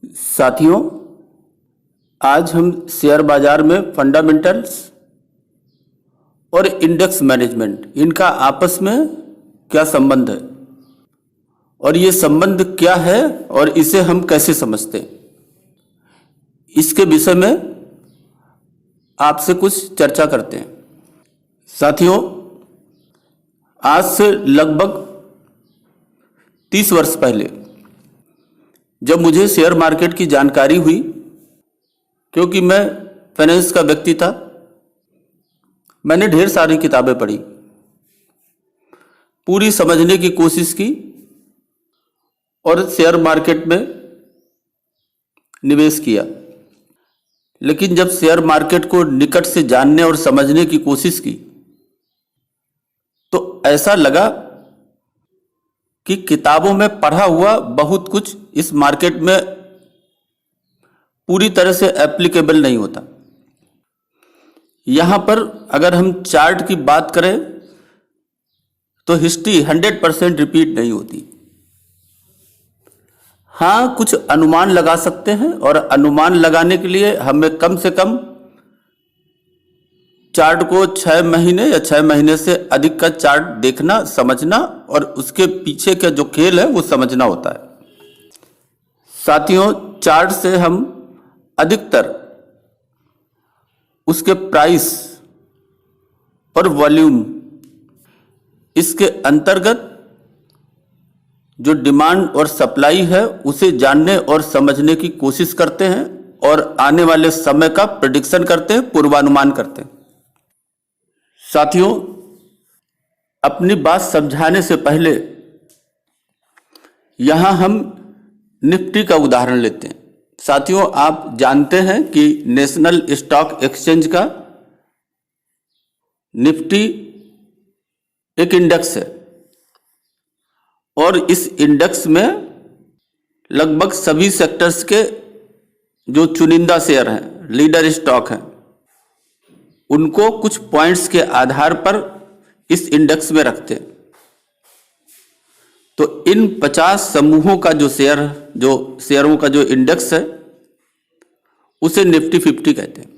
साथियों, आज हम शेयर बाजार में फंडामेंटल्स और इंडेक्स मैनेजमेंट इनका आपस में क्या संबंध है और ये संबंध क्या है और इसे हम कैसे समझते हैं, इसके विषय में आपसे कुछ चर्चा करते हैं। साथियों, आज से लगभग 30 वर्ष पहले जब मुझे शेयर मार्केट की जानकारी हुई, क्योंकि मैं फाइनेंस का व्यक्ति था, मैंने ढेर सारी किताबें पढ़ी, पूरी समझने की कोशिश की और शेयर मार्केट में निवेश किया। लेकिन जब शेयर मार्केट को निकट से जानने और समझने की कोशिश की तो ऐसा लगा कि किताबों में पढ़ा हुआ बहुत कुछ इस मार्केट में पूरी तरह से एप्लीकेबल नहीं होता। यहां पर अगर हम चार्ट की बात करें तो हिस्ट्री 100% रिपीट नहीं होती। हाँ, कुछ अनुमान लगा सकते हैं और अनुमान लगाने के लिए हमें कम से कम चार्ट को 6 महीने या 6 महीने से अधिक का चार्ट देखना, समझना और उसके पीछे का जो खेल है वो समझना होता है। साथियों, चार्ट से हम अधिकतर उसके प्राइस और वॉल्यूम, इसके अंतर्गत जो डिमांड और सप्लाई है उसे जानने और समझने की कोशिश करते हैं और आने वाले समय का प्रेडिक्शन करते हैं, पूर्वानुमान करते हैं। साथियों, अपनी बात समझाने से पहले यहां हम निफ्टी का उदाहरण लेते हैं। साथियों, आप जानते हैं कि नेशनल स्टॉक एक्सचेंज का निफ्टी एक इंडेक्स है और इस इंडेक्स में लगभग सभी सेक्टर्स के जो चुनिंदा शेयर हैं, लीडर स्टॉक हैं, उनको कुछ पॉइंट्स के आधार पर इस इंडेक्स में रखते हैं। तो इन 50 समूहों का जो शेयरों का जो इंडेक्स है उसे निफ्टी 50 कहते हैं।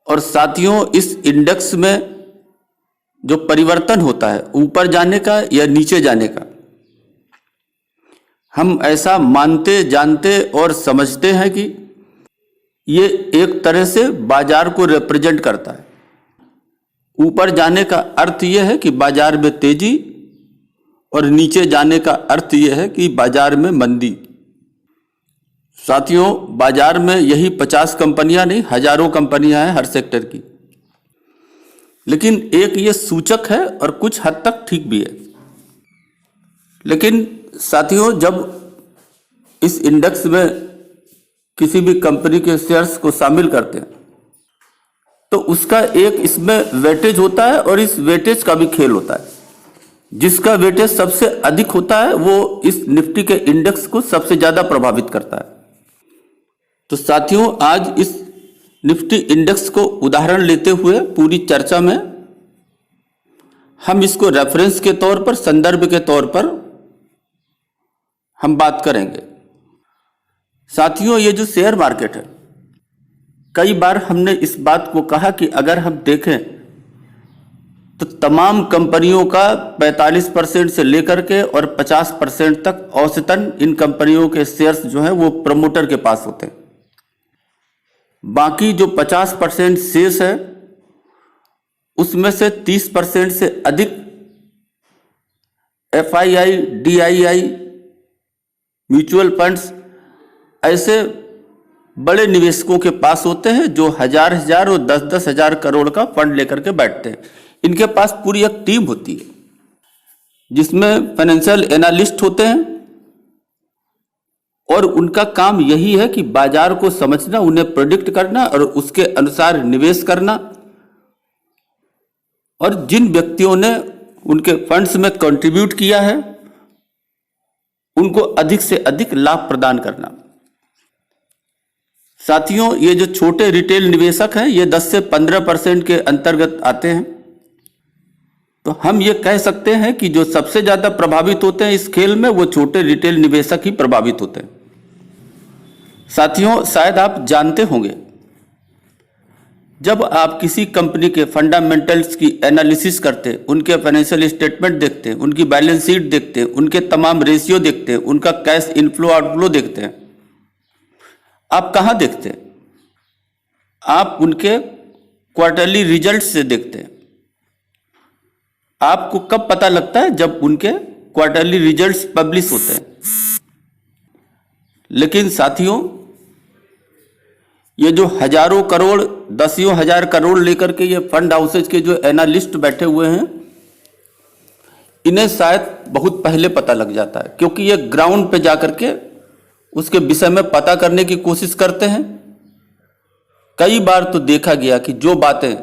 और साथियों, इस इंडेक्स में जो परिवर्तन होता है ऊपर जाने का या नीचे जाने का, हम ऐसा मानते, जानते और समझते हैं कि ये एक तरह से बाजार को रिप्रेजेंट करता है। ऊपर जाने का अर्थ यह है कि बाजार में तेजी और नीचे जाने का अर्थ यह है कि बाजार में मंदी। साथियों, बाजार में यही 50 कंपनियां नहीं, हजारों कंपनियां हैं हर सेक्टर की। लेकिन एक ये सूचक है और कुछ हद तक ठीक भी है। लेकिन साथियों, जब इस इंडेक्स में किसी भी कंपनी के शेयर्स को शामिल करते हैं तो उसका एक इसमें वेटेज होता है और इस वेटेज का भी खेल होता है। जिसका वेटेज सबसे अधिक होता है वो इस निफ्टी के इंडेक्स को सबसे ज्यादा प्रभावित करता है। तो साथियों, आज इस निफ्टी इंडेक्स को उदाहरण लेते हुए पूरी चर्चा में हम इसको रेफरेंस के तौर पर, संदर्भ के तौर पर हम बात करेंगे। साथियों, ये जो शेयर मार्केट है, कई बार हमने इस बात को कहा कि अगर हम देखें तो तमाम कंपनियों का 45% से लेकर के और 50% तक औसतन इन कंपनियों के शेयर्स जो हैं वो प्रमोटर के पास होते हैं। बाकी जो 50% शेष है उसमें से 30% से अधिक FII, DII, म्यूचुअल फंड्स ऐसे बड़े निवेशकों के पास होते हैं जो हजार और 10-10 हजार करोड़ का फंड लेकर के बैठते हैं। इनके पास पूरी एक टीम होती है जिसमें फाइनेंशियल एनालिस्ट होते हैं और उनका काम यही है कि बाजार को समझना, उन्हें प्रेडिक्ट करना और उसके अनुसार निवेश करना। और जिन व्यक्तियों ने उनके फंड्स में कंट्रीब्यूट किया है उनको अधिक से अधिक लाभ प्रदान करना। साथियों, ये जो छोटे रिटेल निवेशक हैं ये 10 से 15% के अंतर्गत आते हैं। तो हम ये कह सकते हैं कि जो सबसे ज्यादा प्रभावित होते हैं इस खेल में वो छोटे रिटेल निवेशक ही प्रभावित होते हैं। साथियों, शायद आप जानते होंगे, जब आप किसी कंपनी के फंडामेंटल्स की एनालिसिस करते, उनके फाइनेंशियल स्टेटमेंट देखते हैं, उनकी बैलेंस शीट देखते हैं, उनके तमाम रेशियो देखते हैं, उनका कैश इनफ्लो आउटफ्लो देखते हैं, आप कहाँ देखते हैं? आप उनके क्वार्टरली रिजल्ट से देखते हैं। आपको कब पता लगता है? जब उनके क्वार्टरली रिजल्ट्स पब्लिश होते हैं। लेकिन साथियों, ये जो हजारों करोड़, दसियों हजार करोड़ लेकर के ये फंड हाउसेज के जो एनालिस्ट बैठे हुए हैं, इन्हें शायद बहुत पहले पता लग जाता है, क्योंकि ये ग्राउंड पे जाकर के उसके विषय में पता करने की कोशिश करते हैं। कई बार तो देखा गया कि जो बातें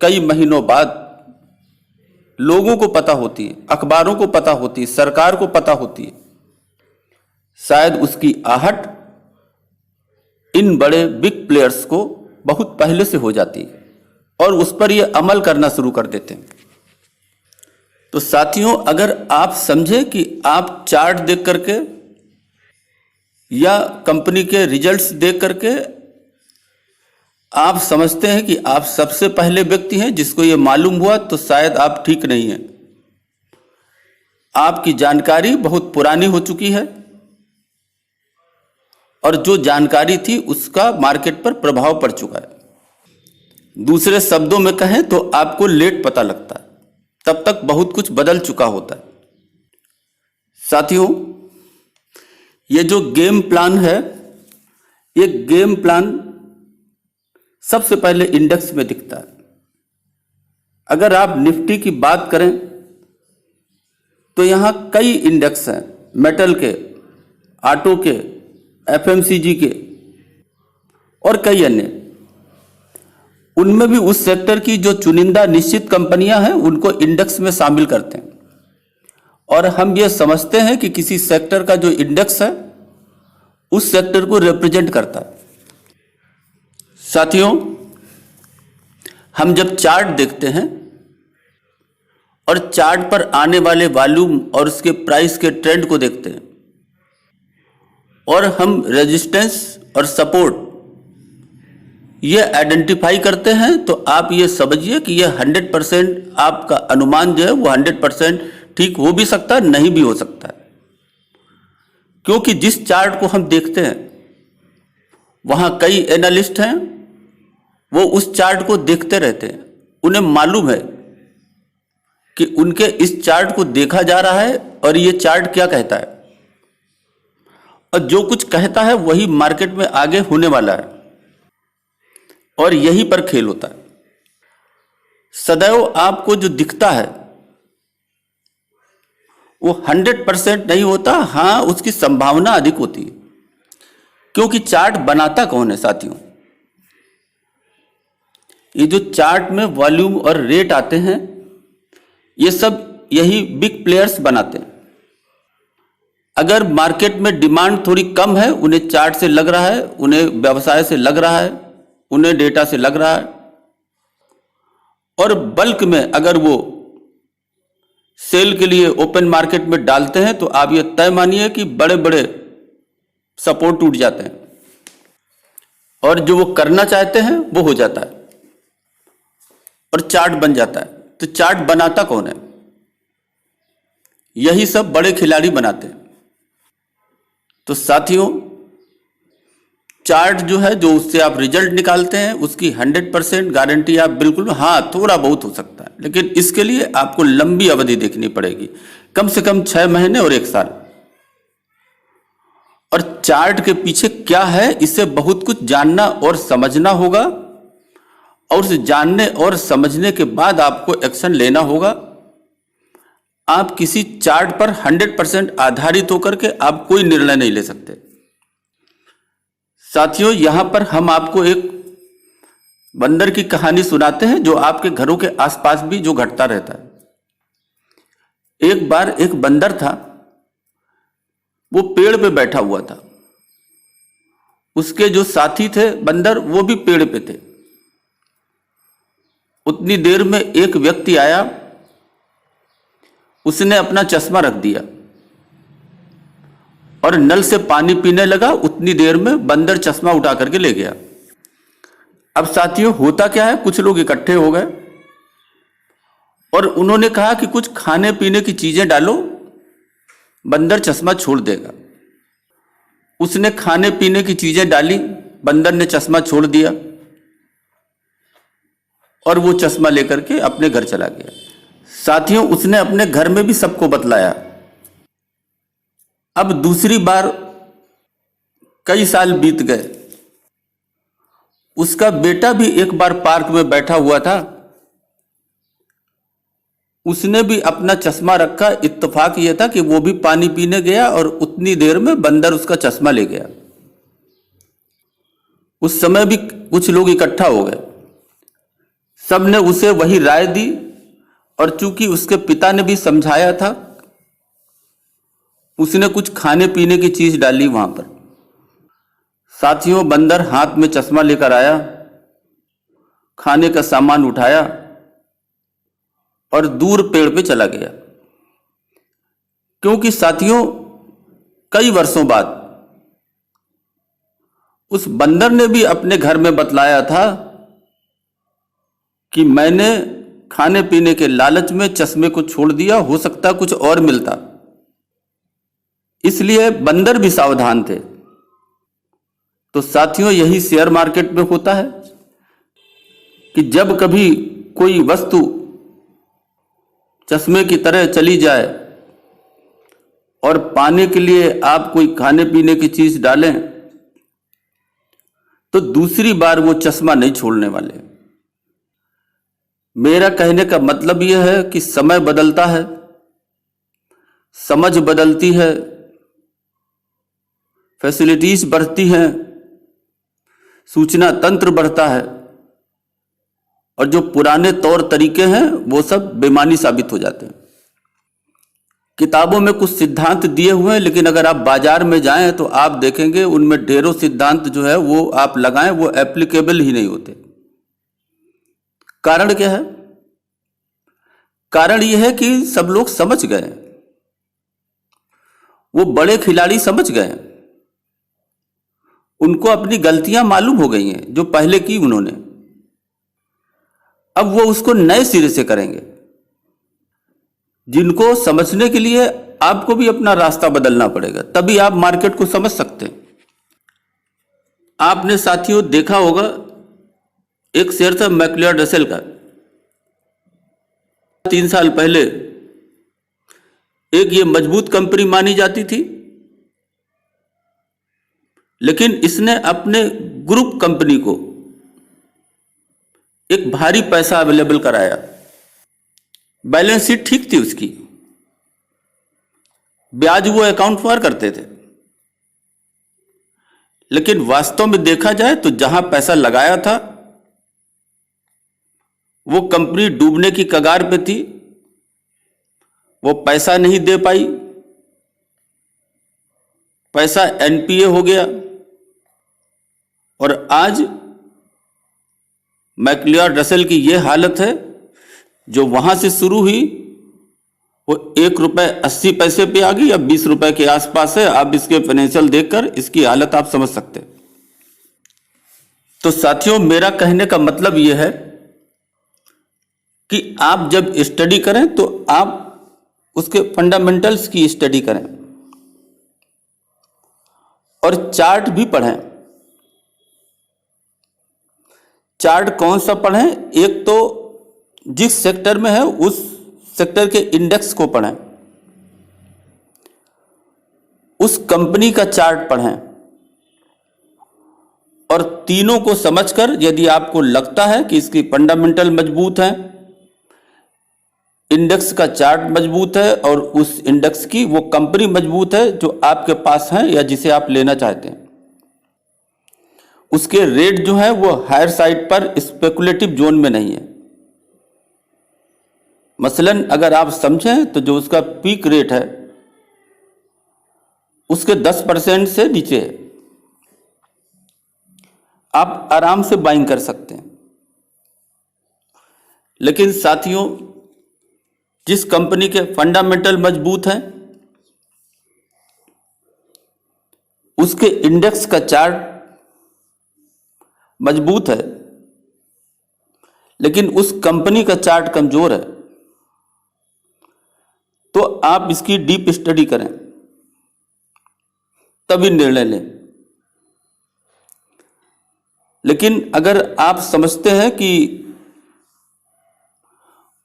कई महीनों बाद लोगों को पता होती है, अखबारों को पता होती है, सरकार को पता होती है, शायद उसकी आहट इन बड़े बिग प्लेयर्स को बहुत पहले से हो जाती है और उस पर ये अमल करना शुरू कर देते हैं। तो साथियों, अगर आप समझे कि आप चार्ट देख करके या कंपनी के रिजल्ट्स देख करके आप समझते हैं कि आप सबसे पहले व्यक्ति हैं जिसको ये मालूम हुआ, तो शायद आप ठीक नहीं हैं। आपकी जानकारी बहुत पुरानी हो चुकी है और जो जानकारी थी उसका मार्केट पर प्रभाव पड़ चुका है। दूसरे शब्दों में कहें तो आपको लेट पता लगता है, तब तक बहुत कुछ बदल चुका होता है। साथियों, ये जो गेम प्लान है, ये गेम प्लान सबसे पहले इंडेक्स में दिखता है। अगर आप निफ्टी की बात करें तो यहां कई इंडेक्स हैं, मेटल के, ऑटो के, एफएमसीजी के और कई अन्य। उनमें भी उस सेक्टर की जो चुनिंदा निश्चित कंपनियां हैं उनको इंडेक्स में शामिल करते हैं और हम ये समझते हैं कि किसी सेक्टर का जो इंडेक्स है उस सेक्टर को रिप्रेजेंट करता है। साथियों, हम जब चार्ट देखते हैं और चार्ट पर आने वाले वॉल्यूम और उसके प्राइस के ट्रेंड को देखते हैं और हम रेजिस्टेंस और सपोर्ट ये आइडेंटिफाई करते हैं, तो आप ये समझिए कि ये 100% आपका अनुमान जो है वो 100% ठीक हो भी सकता है, नहीं भी हो सकता है। क्योंकि जिस चार्ट को हम देखते हैं वहां कई एनालिस्ट हैं, वो उस चार्ट को देखते रहते हैं। उन्हें मालूम है कि उनके इस चार्ट को देखा जा रहा है और ये चार्ट क्या कहता है, और जो कुछ कहता है वही मार्केट में आगे होने वाला है और यहीं पर खेल होता है। सदैव आपको जो दिखता है वो 100% नहीं होता, हां उसकी संभावना अधिक होती है। क्योंकि चार्ट बनाता कौन है साथियों? ये जो चार्ट में वॉल्यूम और रेट आते हैं ये सब यही बिग प्लेयर्स बनाते हैं। अगर मार्केट में डिमांड थोड़ी कम है, उन्हें चार्ट से लग रहा है, उन्हें व्यवसाय से लग रहा है, उन्हें डेटा से लग रहा है, और बल्क में अगर वो सेल के लिए ओपन मार्केट में डालते हैं तो आप ये तय मानिए कि बड़े बड़े सपोर्ट टूट जाते हैं और जो वो करना चाहते हैं वो हो जाता है और चार्ट बन जाता है। तो चार्ट बनाता कौन है? यही सब बड़े खिलाड़ी बनाते हैं। तो साथियों, चार्ट जो है, जो उससे आप रिजल्ट निकालते हैं, उसकी 100% गारंटी आप बिल्कुल, हाँ थोड़ा बहुत हो सकता है, लेकिन इसके लिए आपको लंबी अवधि देखनी पड़ेगी, कम से कम 6 महीने और 1 साल। और चार्ट के पीछे क्या है, इसे बहुत कुछ जानना और समझना होगा, और उसे जानने और समझने के बाद आपको एक्शन लेना होगा। आप किसी चार्ट पर 100% आधारित होकर के आप कोई निर्णय नहीं ले सकते। साथियों, यहां पर हम आपको एक बंदर की कहानी सुनाते हैं जो आपके घरों के आसपास भी जो घटता रहता है। एक बार एक बंदर था, वो पेड़ पे बैठा हुआ था। उसके जो साथी थे बंदर, वो भी पेड़ पे थे। उतनी देर में एक व्यक्ति आया, उसने अपना चश्मा रख दिया और नल से पानी पीने लगा, उतनी देर में बंदर चश्मा उठा करके ले गया। अब साथियों होता क्या है, कुछ लोग इकट्ठे हो गए और उन्होंने कहा कि कुछ खाने पीने की चीजें डालो, बंदर चश्मा छोड़ देगा। उसने खाने पीने की चीजें डाली, बंदर ने चश्मा छोड़ दिया और वो चश्मा लेकर के अपने घर चला गया। साथियों उसने अपने घर में भी सबको बतलाया। अब दूसरी बार कई साल बीत गए, उसका बेटा भी एक बार पार्क में बैठा हुआ था, उसने भी अपना चश्मा रखा। इत्तेफाक यह था कि वो भी पानी पीने गया और उतनी देर में बंदर उसका चश्मा ले गया। उस समय भी कुछ लोग इकट्ठा हो गए, सबने उसे वही राय दी और चूंकि उसके पिता ने भी समझाया था, उसने कुछ खाने पीने की चीज डाली वहां पर। साथियों बंदर हाथ में चश्मा लेकर आया, खाने का सामान उठाया और दूर पेड़ पे चला गया। क्योंकि साथियों कई वर्षों बाद उस बंदर ने भी अपने घर में बतलाया था कि मैंने खाने पीने के लालच में चश्मे को छोड़ दिया, हो सकता कुछ और मिलता। इसलिए बंदर भी सावधान थे। तो साथियों यही शेयर मार्केट में होता है कि जब कभी कोई वस्तु चश्मे की तरह चली जाए और पाने के लिए आप कोई खाने पीने की चीज डालें तो दूसरी बार वो चश्मा नहीं छोड़ने वाले। मेरा कहने का मतलब यह है कि समय बदलता है, समझ बदलती है, फैसिलिटीज बढ़ती हैं, सूचना तंत्र बढ़ता है और जो पुराने तौर तरीके हैं वो सब बेमानी साबित हो जाते हैं। किताबों में कुछ सिद्धांत दिए हुए हैं, लेकिन अगर आप बाजार में जाएं तो आप देखेंगे उनमें ढेरों सिद्धांत जो है वो आप लगाएं वो एप्लीकेबल ही नहीं होते। कारण क्या है? कारण यह है कि सब लोग समझ गए, वो बड़े खिलाड़ी समझ गए, उनको अपनी गलतियां मालूम हो गई हैं जो पहले की उन्होंने। अब वो उसको नए सिरे से करेंगे। जिनको समझने के लिए आपको भी अपना रास्ता बदलना पड़ेगा, तभी आप मार्केट को समझ सकते हैं। आपने साथियों देखा होगा एक शेयर था मैक्लियॉर्ड रसेल का। 3 साल पहले एक ये मजबूत कंपनी मानी जाती थी, लेकिन इसने अपने ग्रुप कंपनी को एक भारी पैसा अवेलेबल कराया। बैलेंस शीट ठीक थी उसकी, ब्याज वो अकाउंट पर करते थे, लेकिन वास्तव में देखा जाए तो जहां पैसा लगाया था वो कंपनी डूबने की कगार पे थी, वो पैसा नहीं दे पाई, पैसा एनपीए हो गया और आज मैक्लियॉर्ड रसेल की ये हालत है। जो वहां से शुरू हुई वो ₹1.80 पे आ गई, अब ₹20 के आसपास है। आप इसके फाइनेंशियल देखकर इसकी हालत आप समझ सकते हैं। तो साथियों मेरा कहने का मतलब यह है कि आप जब स्टडी करें तो आप उसके फंडामेंटल्स की स्टडी करें और चार्ट भी पढ़ें। चार्ट कौन सा पढ़ें? एक तो जिस सेक्टर में है उस सेक्टर के इंडेक्स को पढ़ें, उस कंपनी का चार्ट पढ़ें और तीनों को समझकर यदि आपको लगता है कि इसकी फंडामेंटल मजबूत है, इंडेक्स का चार्ट मजबूत है और उस इंडेक्स की वो कंपनी मजबूत है जो आपके पास है या जिसे आप लेना चाहते हैं, उसके रेट जो है वो हायर साइड पर स्पेकुलेटिव जोन में नहीं है। मसलन अगर आप समझें तो जो उसका पीक रेट है उसके 10% से नीचे है, आप आराम से बाइंग कर सकते हैं। लेकिन साथियों जिस कंपनी के फंडामेंटल मजबूत हैं उसके इंडेक्स का चार्ट मजबूत है, लेकिन उस कंपनी का चार्ट कमजोर है, तो आप इसकी डीप स्टडी करें, तभी निर्णय लें। लेकिन अगर आप समझते हैं कि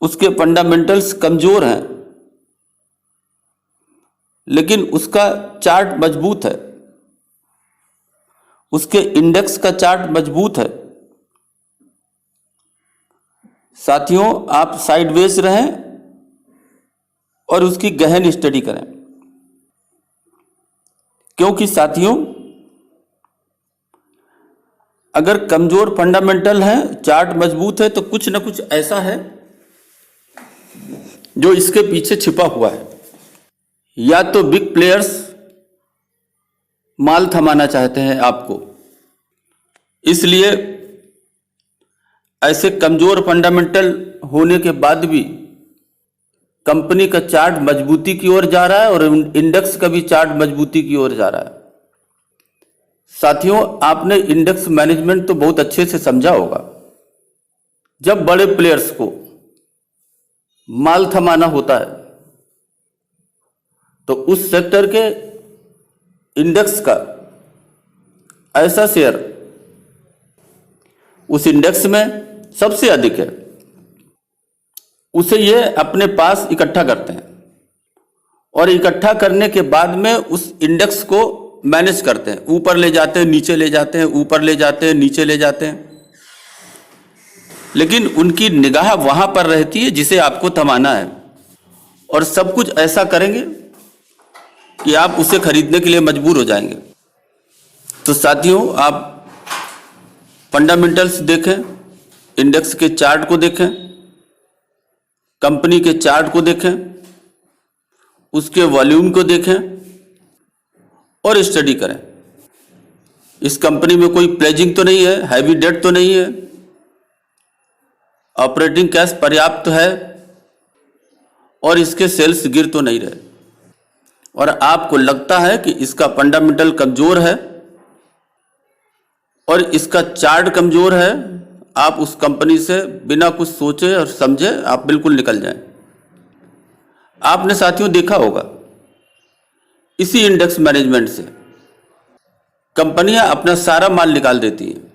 उसके फंडामेंटल्स कमजोर हैं, लेकिन उसका चार्ट मजबूत है, उसके इंडेक्स का चार्ट मजबूत है, साथियों आप साइडवेज रहें और उसकी गहन स्टडी करें। क्योंकि साथियों, अगर कमजोर फंडामेंटल है, चार्ट मजबूत है, तो कुछ ना कुछ ऐसा है जो इसके पीछे छिपा हुआ है। या तो बिग प्लेयर्स माल थमाना चाहते हैं आपको, इसलिए ऐसे कमजोर फंडामेंटल होने के बाद भी कंपनी का चार्ट मजबूती की ओर जा रहा है और इंडेक्स का भी चार्ट मजबूती की ओर जा रहा है। साथियों, आपने इंडेक्स मैनेजमेंट तो बहुत अच्छे से समझा होगा। जब बड़े प्लेयर्स को माल थमाना होता है तो उस सेक्टर के इंडेक्स का ऐसा शेयर उस इंडेक्स में सबसे अधिक है, उसे ये अपने पास इकट्ठा करते हैं और इकट्ठा करने के बाद में उस इंडेक्स को मैनेज करते हैं, ऊपर ले जाते हैं, नीचे ले जाते हैं, ऊपर ले जाते हैं, नीचे ले जाते हैं। लेकिन उनकी निगाह वहां पर रहती है जिसे आपको थमाना है, और सब कुछ ऐसा करेंगे कि आप उसे खरीदने के लिए मजबूर हो जाएंगे। तो साथियों, आप फंडामेंटल्स देखें, इंडेक्स के चार्ट को देखें, कंपनी के चार्ट को देखें, उसके वॉल्यूम को देखें और स्टडी करें। इस कंपनी में कोई प्लेजिंग तो नहीं है, हैवी डेट तो नहीं है, ऑपरेटिंग कैश पर्याप्त है और इसके सेल्स गिर तो नहीं रहे, और आपको लगता है कि इसका फंडामेंटल कमजोर है और इसका चार्ट कमजोर है, आप उस कंपनी से बिना कुछ सोचे और समझे आप बिल्कुल निकल जाएं। आपने साथियों देखा होगा, इसी इंडेक्स मैनेजमेंट से कंपनियां अपना सारा माल निकाल देती हैं।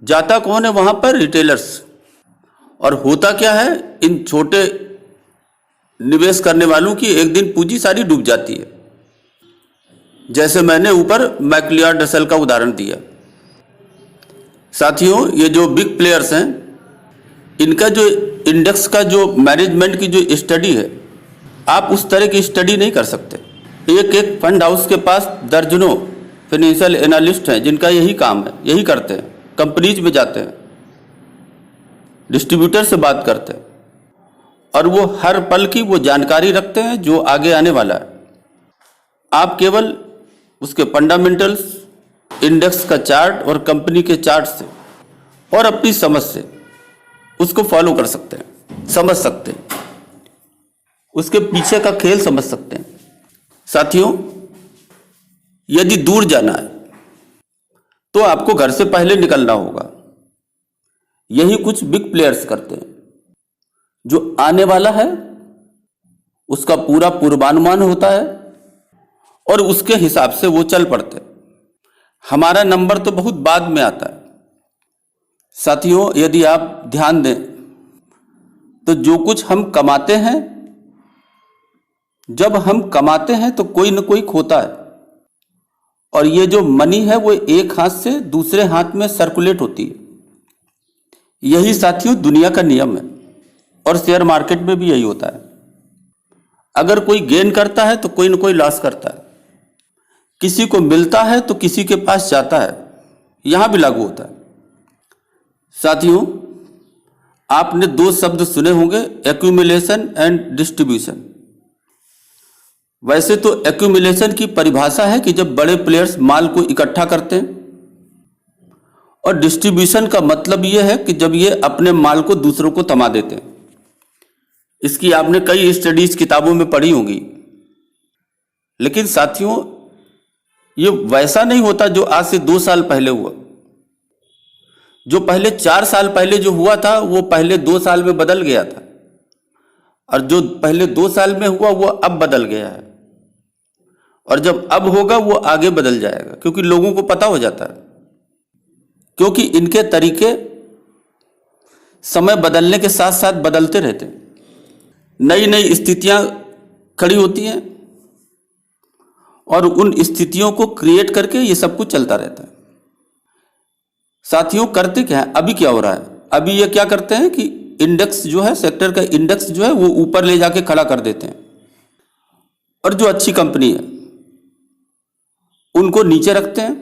जाता कौन है वहां पर? रिटेलर्स। और होता क्या है, इन छोटे निवेश करने वालों की एक दिन पूंजी सारी डूब जाती है। जैसे मैंने ऊपर मैक्लियार्ड रसेल का उदाहरण दिया। साथियों, ये जो बिग प्लेयर्स हैं, इनका जो इंडेक्स का जो मैनेजमेंट की जो स्टडी है, आप उस तरह की स्टडी नहीं कर सकते। एक एक फंड हाउस के पास दर्जनों फाइनेंशियल एनालिस्ट हैं जिनका यही काम है, यही करते हैं। कंपनीज में जाते हैं, डिस्ट्रीब्यूटर से बात करते हैं और वो हर पल की वो जानकारी रखते हैं जो आगे आने वाला है। आप केवल उसके फंडामेंटल्स, इंडेक्स का चार्ट और कंपनी के चार्ट से और अपनी समझ से उसको फॉलो कर सकते हैं, समझ सकते हैं, उसके पीछे का खेल समझ सकते हैं। साथियों, यदि दूर जाना है तो आपको घर से पहले निकलना होगा। यही कुछ बिग प्लेयर्स करते हैं। जो आने वाला है उसका पूरा पूर्वानुमान होता है और उसके हिसाब से वो चल पड़ते हैं। हमारा नंबर तो बहुत बाद में आता है। साथियों, यदि आप ध्यान दें तो जो कुछ हम कमाते हैं, जब हम कमाते हैं तो कोई न कोई खोता है, और ये जो मनी है वो एक हाथ से दूसरे हाथ में सर्कुलेट होती है। यही साथियों दुनिया का नियम है, और शेयर मार्केट में भी यही होता है। अगर कोई गेन करता है तो कोई न कोई लॉस करता है, किसी को मिलता है तो किसी के पास जाता है, यहां भी लागू होता है। साथियों, आपने दो शब्द सुने होंगे, एक्यूमुलेशन एंड डिस्ट्रीब्यूशन। वैसे तो एक्यूमुलेशन की परिभाषा है कि जब बड़े प्लेयर्स माल को इकट्ठा करते हैं, और डिस्ट्रीब्यूशन का मतलब यह है कि जब ये अपने माल को दूसरों को थमा देते हैं। इसकी आपने कई स्टडीज किताबों में पढ़ी होंगी। लेकिन साथियों, ये वैसा नहीं होता जो आज से 2 साल पहले हुआ। जो पहले 4 साल पहले जो हुआ था वो पहले 2 साल में बदल गया था, और जो पहले 2 साल में हुआ वो अब बदल गया है, और जब अब होगा वो आगे बदल जाएगा, क्योंकि लोगों को पता हो जाता है, क्योंकि इनके तरीके समय बदलने के साथ साथ बदलते रहते हैं। नई नई स्थितियां खड़ी होती हैं और उन स्थितियों को क्रिएट करके ये सब कुछ चलता रहता है। साथियों, करते क्या है, अभी क्या हो रहा है, अभी ये क्या करते हैं कि इंडेक्स जो है, सेक्टर का इंडेक्स जो है वो ऊपर ले जाके खड़ा कर देते हैं, और जो अच्छी कंपनी है उनको नीचे रखते हैं,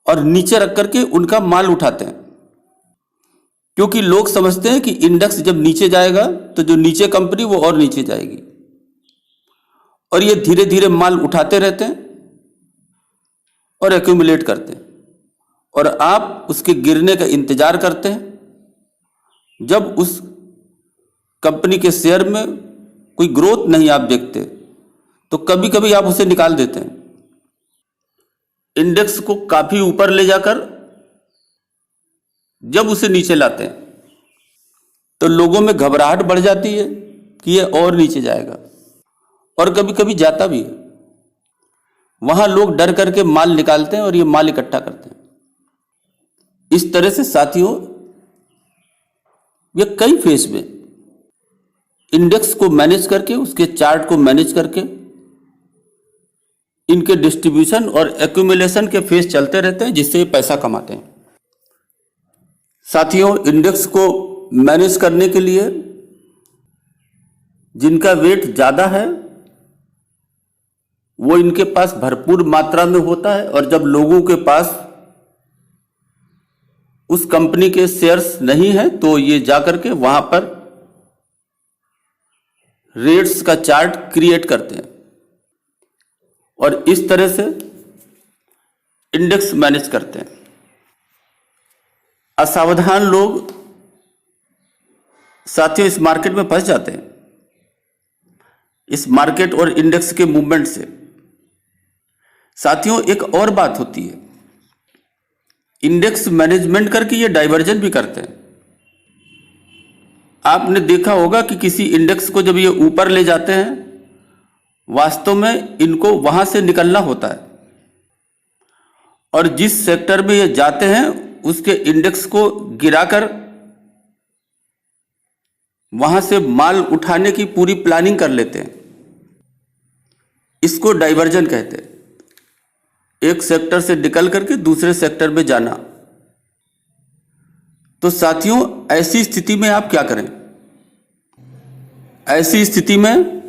और नीचे रख करके उनका माल उठाते हैं, क्योंकि लोग समझते हैं कि इंडेक्स जब नीचे जाएगा तो जो नीचे कंपनी वो और नीचे जाएगी, और ये धीरे धीरे माल उठाते रहते हैं और एक्यूमुलेट करते हैं, और आप उसके गिरने का इंतजार करते हैं। जब उस कंपनी के शेयर में कोई ग्रोथ नहीं आप देखते तो कभी कभी आप उसे निकाल देते हैं। इंडेक्स को काफी ऊपर ले जाकर जब उसे नीचे लाते हैं तो लोगों में घबराहट बढ़ जाती है कि ये और नीचे जाएगा, और कभी कभी जाता भी है। वहां लोग डर करके माल निकालते हैं और ये माल इकट्ठा करते हैं। इस तरह से साथियों, ये कई फेज में इंडेक्स को मैनेज करके, उसके चार्ट को मैनेज करके, इनके डिस्ट्रीब्यूशन और एक्यूमुलेशन के फेज चलते रहते हैं, जिससे ये पैसा कमाते हैं। साथियों, इंडेक्स को मैनेज करने के लिए जिनका वेट ज़्यादा है वो इनके पास भरपूर मात्रा में होता है, और जब लोगों के पास उस कंपनी के शेयर्स नहीं है तो ये जाकर के वहां पर रेट्स का चार्ट क्रिएट करते हैं, और इस तरह से इंडेक्स मैनेज करते हैं। असावधान लोग साथियों इस मार्केट में फंस जाते हैं, इस मार्केट और इंडेक्स के मूवमेंट से। साथियों, एक और बात होती है, इंडेक्स मैनेजमेंट करके ये डाइवर्जन भी करते हैं। आपने देखा होगा कि किसी इंडेक्स को जब ये ऊपर ले जाते हैं, वास्तव में इनको वहां से निकलना होता है, और जिस सेक्टर में ये जाते हैं उसके इंडेक्स को गिराकर वहां से माल उठाने की पूरी प्लानिंग कर लेते हैं। इसको डाइवर्जन कहते हैं, एक सेक्टर से निकल करके दूसरे सेक्टर में जाना। तो साथियों, ऐसी स्थिति में आप क्या करें? ऐसी स्थिति में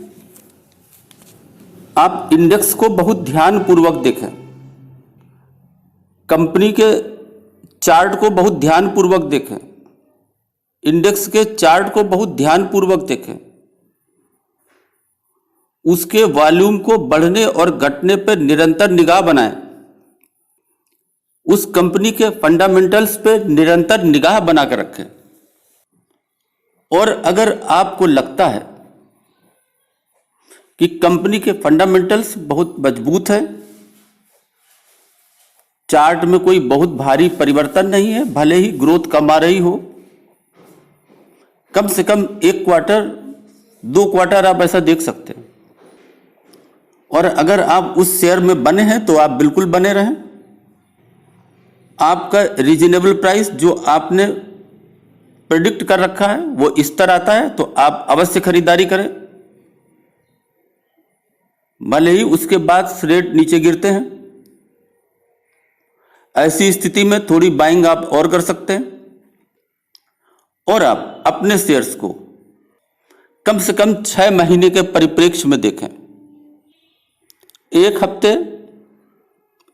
आप इंडेक्स को बहुत ध्यानपूर्वक देखें, कंपनी के चार्ट को बहुत ध्यानपूर्वक देखें, इंडेक्स के चार्ट को बहुत ध्यानपूर्वक देखें, उसके वॉल्यूम को बढ़ने और घटने पर निरंतर निगाह बनाएं, उस कंपनी के फंडामेंटल्स पे निरंतर निगाह बनाकर रखें। और अगर आपको लगता है कि कंपनी के फंडामेंटल्स बहुत मजबूत है, चार्ट में कोई बहुत भारी परिवर्तन नहीं है, भले ही ग्रोथ कम आ रही हो, कम से कम 1 क्वार्टर 2 क्वार्टर आप ऐसा देख सकते हैं, और अगर आप उस शेयर में बने हैं तो आप बिल्कुल बने रहें। आपका रीजनेबल प्राइस जो आपने प्रेडिक्ट कर रखा है वो इस तरह आता है तो आप अवश्य खरीदारी करें, भले ही उसके बाद रेट नीचे गिरते हैं। ऐसी स्थिति में थोड़ी बाइंग आप और कर सकते हैं, और आप अपने शेयर्स को कम से कम 6 महीने के परिप्रेक्ष्य में देखें। 1 हफ्ते,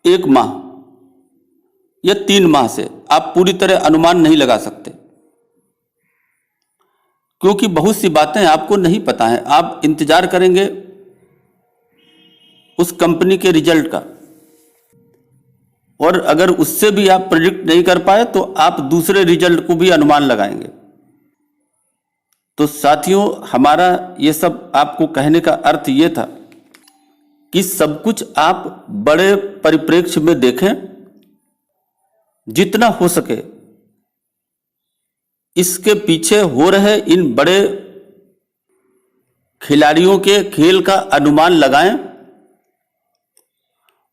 1 माह या 3 माह से आप पूरी तरह अनुमान नहीं लगा सकते, क्योंकि बहुत सी बातें आपको नहीं पता है। आप इंतजार करेंगे उस कंपनी के रिजल्ट का, और अगर उससे भी आप प्रेडिक्ट नहीं कर पाए तो आप दूसरे रिजल्ट को भी अनुमान लगाएंगे। तो साथियों, हमारा ये सब आपको कहने का अर्थ ये था कि सब कुछ आप बड़े परिप्रेक्ष्य में देखें, जितना हो सके इसके पीछे हो रहे इन बड़े खिलाड़ियों के खेल का अनुमान लगाएं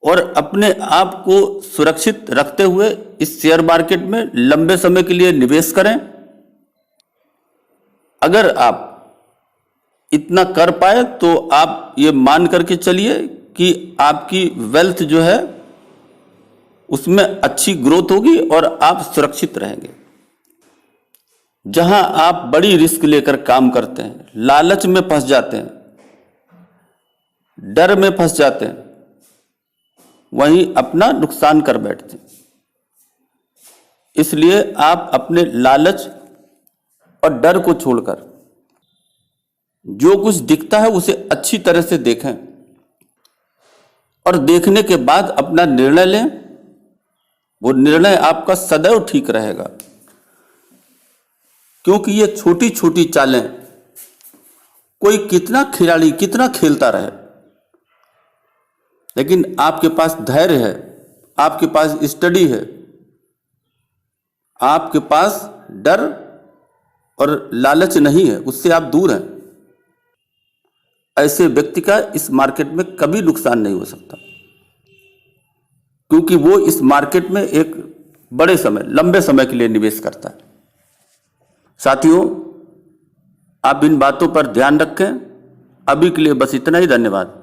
और अपने आप को सुरक्षित रखते हुए इस शेयर मार्केट में लंबे समय के लिए निवेश करें। अगर आप इतना कर पाए तो आप ये मान करके चलिए कि आपकी वेल्थ जो है उसमें अच्छी ग्रोथ होगी और आप सुरक्षित रहेंगे। जहां आप बड़ी रिस्क लेकर काम करते हैं, लालच में फंस जाते हैं, डर में फंस जाते हैं, वहीं अपना नुकसान कर बैठते हैं। इसलिए आप अपने लालच और डर को छोड़कर जो कुछ दिखता है उसे अच्छी तरह से देखें और देखने के बाद अपना निर्णय लें। वो निर्णय आपका सदैव ठीक रहेगा, क्योंकि ये छोटी छोटी चालें कोई कितना खिलाड़ी कितना खेलता रहे, लेकिन आपके पास धैर्य है, आपके पास स्टडी है, आपके पास डर और लालच नहीं है, उससे आप दूर हैं, ऐसे व्यक्ति का इस मार्केट में कभी नुकसान नहीं हो सकता, क्योंकि वो इस मार्केट में एक बड़े समय लंबे समय के लिए निवेश करता है। साथियों, आप इन बातों पर ध्यान रखें। अभी के लिए बस इतना ही। धन्यवाद।